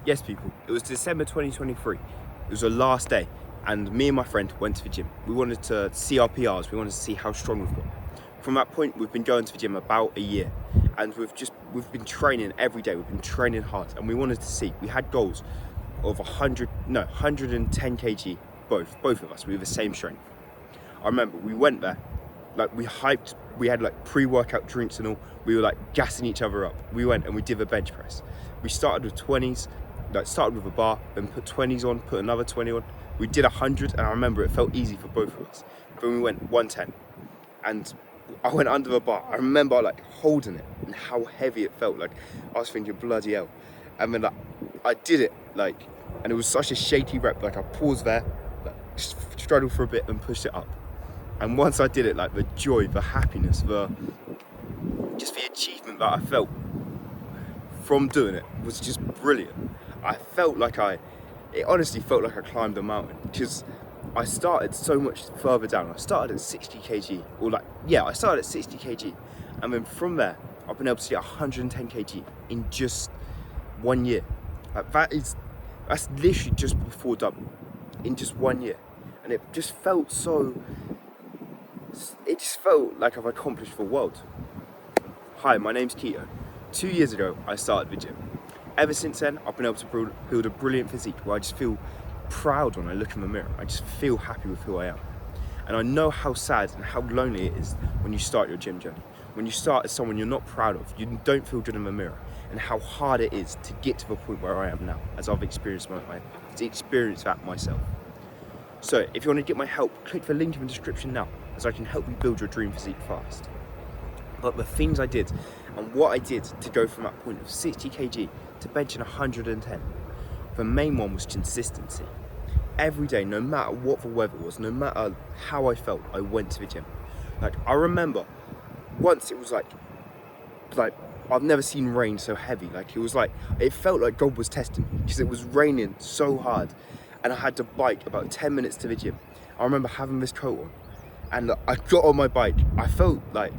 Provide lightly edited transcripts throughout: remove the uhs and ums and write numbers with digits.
Yes, people, it was December 2023. It was the last day, and me and my friend went to the gym. We wanted to see our PRs, we wanted to see how strong we've got. From that point, we've been going to the gym about a year, and we've been training every day, we've been training hard, and we wanted to see, we had goals of 110 kg, both of us, we were the same strength. I remember we went there, like we had like pre-workout drinks and all, we were like gassing each other up. We went and we did a bench press. We started with 20s, like started with a bar, then put 20s on, put another 20 on. We did 100, and I remember it felt easy for both of us. Then we went 110, and I went under the bar. I remember like holding it and how heavy it felt. Like I was thinking, bloody hell. And then like I did it, like, and it was such a shaky rep. Like I paused there, like, struggled for a bit and pushed it up. And once I did it, like the joy, the happiness, the achievement that I felt from doing it was just brilliant. I felt like it honestly felt like I climbed a mountain, because I started so much further down. I started at 60 kg, I started at 60 kg. And then from there, I've been able to get 110 kg in just 1 year. Like that's literally just before double, in just 1 year. And it just felt like I've accomplished the world. Hi, my name's Keto. 2 years ago, I started the gym. Ever since then, I've been able to build a brilliant physique where I just feel proud when I look in the mirror. I just feel happy with who I am. And I know how sad and how lonely it is when you start your gym journey. When you start as someone you're not proud of, you don't feel good in the mirror, and how hard it is to get to the point where I am now, as I've experienced that myself. So if you want to get my help, click the link in the description now, as I can help you build your dream physique fast. But the things I did and what I did to go from that point of 60 kg to benching 110, the main one was consistency. Every day, no matter what the weather was, no matter how I felt, I went to the gym. Like I remember once it was like I've never seen rain so heavy. Like it felt like God was testing me, because it was raining so hard, and I had to bike about 10 minutes to the gym. I remember having this coat on, and I got on my bike. I felt like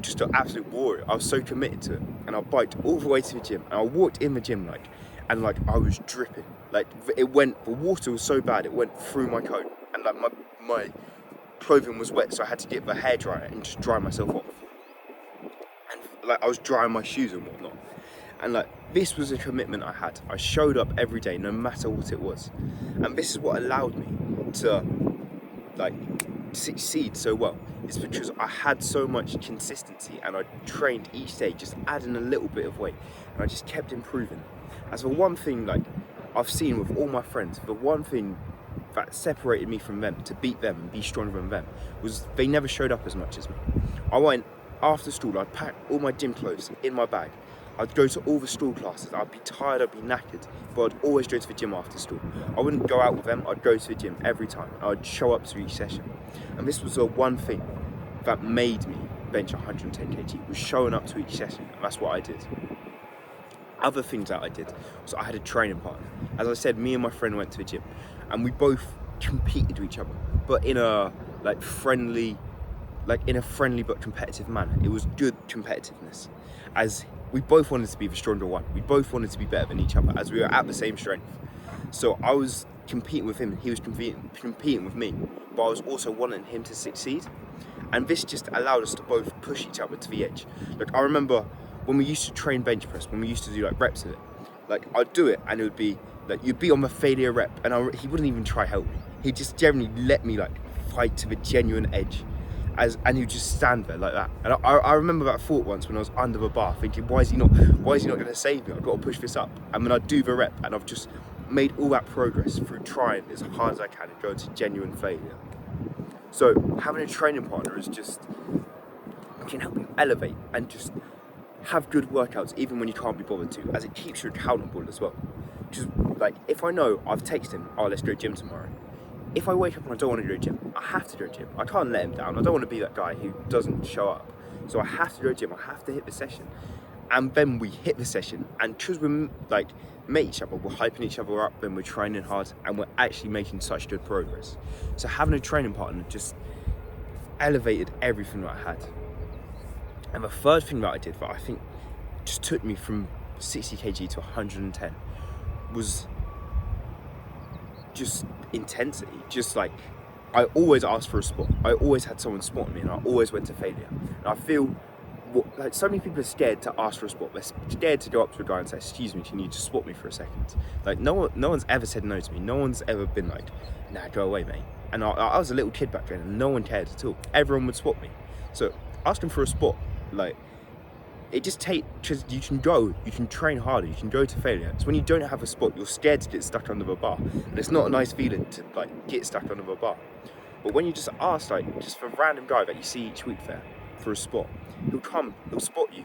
just an absolute warrior. I was so committed to it, and I biked all the way to the gym, and I walked in the gym and I was dripping. Like the water was so bad, it went through my coat, and like my clothing was wet, so I had to get the hairdryer and just dry myself off. And like I was drying my shoes and whatnot. And like this was a commitment I had. I showed up every day, no matter what it was. And this is what allowed me to like succeed so well. It's because I had so much consistency, and I trained each day, just adding a little bit of weight, and I just kept improving. As the one thing like I've seen with all my friends, the one thing that separated me from them to beat them and be stronger than them was they never showed up as much as me. I went after school, I'd pack all my gym clothes in my bag. I'd go to all the school classes. I'd be tired, I'd be knackered, but I'd always go to the gym after school. I wouldn't go out with them, I'd go to the gym every time. I'd show up to each session. And this was the one thing that made me bench 110 kg, was showing up to each session, and that's what I did. Other things that I did was I had a training partner. As I said, me and my friend went to the gym, and we both competed with each other, but in a friendly but competitive manner. It was good competitiveness, as we both wanted to be the stronger one. We both wanted to be better than each other, as we were at the same strength. So I was competing with him, and he was competing with me, but I was also wanting him to succeed. And this just allowed us to both push each other to the edge. Like I remember when we used to train bench press, when we used to do like reps of it, like I'd do it, and it would be like you'd be on the failure rep, and he wouldn't even try help me. He'd just generally let me like fight to the genuine edge. And he'd just stand there like that. And I remember that thought once when I was under the bar, thinking, why is he not going to save me? I've got to push this up. And then I'd do the rep, and I've just made all that progress through trying as hard as I can and going to genuine failure. So having a training partner can help you elevate and just have good workouts even when you can't be bothered to, as it keeps you accountable as well. Just like if I know I've texted him, let's go gym tomorrow. If I wake up and I don't want to go to the gym, I have to go to the gym. I can't let him down. I don't want to be that guy who doesn't show up. So I have to go to the gym. I have to hit the session. And then we hit the session, and because we like met each other, we're hyping each other up, and we're training hard, and we're actually making such good progress. So having a training partner just elevated everything that I had. And the third thing that I did that I think just took me from 60 kg to 110 was just intensity. Just like, I always asked for a spot. I always had someone spot me, and I always went to failure. And I feel like so many people are scared to ask for a spot. They're scared to go up to a guy and say, "Excuse me, can you just spot me for a second?" Like no one's ever said no to me. No one's ever been like, "Nah, go away, mate." And I was a little kid back then, and no one cared at all. Everyone would spot me. So asking for a spot, like, it just because you can train harder, you can go to failure. It's when you don't have a spot, you're scared to get stuck under the bar, and it's not a nice feeling to like get stuck under the bar. But when you just ask, like, just for a random guy that you see each week there for a spot, he'll spot you,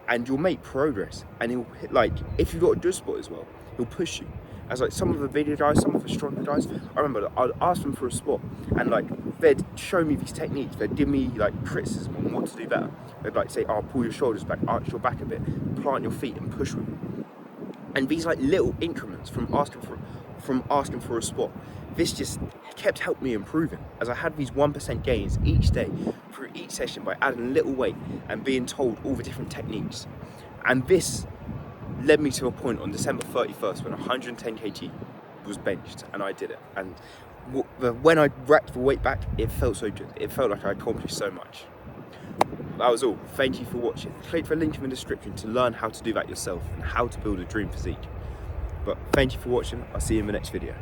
and you'll make progress. And he'll like, if you've got a good spot as well, he'll push you. As like some of the bigger guys, some of the stronger guys, I remember I'd ask them for a spot, and like they'd show me these techniques. They'd give me like criticism on what to do better. They'd like say, "Oh, pull your shoulders back, arch your back a bit, plant your feet, and push with them." And these like little increments from asking for a spot, this just kept helping me improving, as I had these 1% gains each day through each session by adding a little weight and being told all the different techniques. And this led me to a point on December 31st when 110 kg was benched, and I did it. And when I racked the weight back, it felt so good. It felt like I accomplished so much. That was all. Thank you for watching. Click the link in the description to learn how to do that yourself and how to build a dream physique. But thank you for watching. I'll see you in the next video.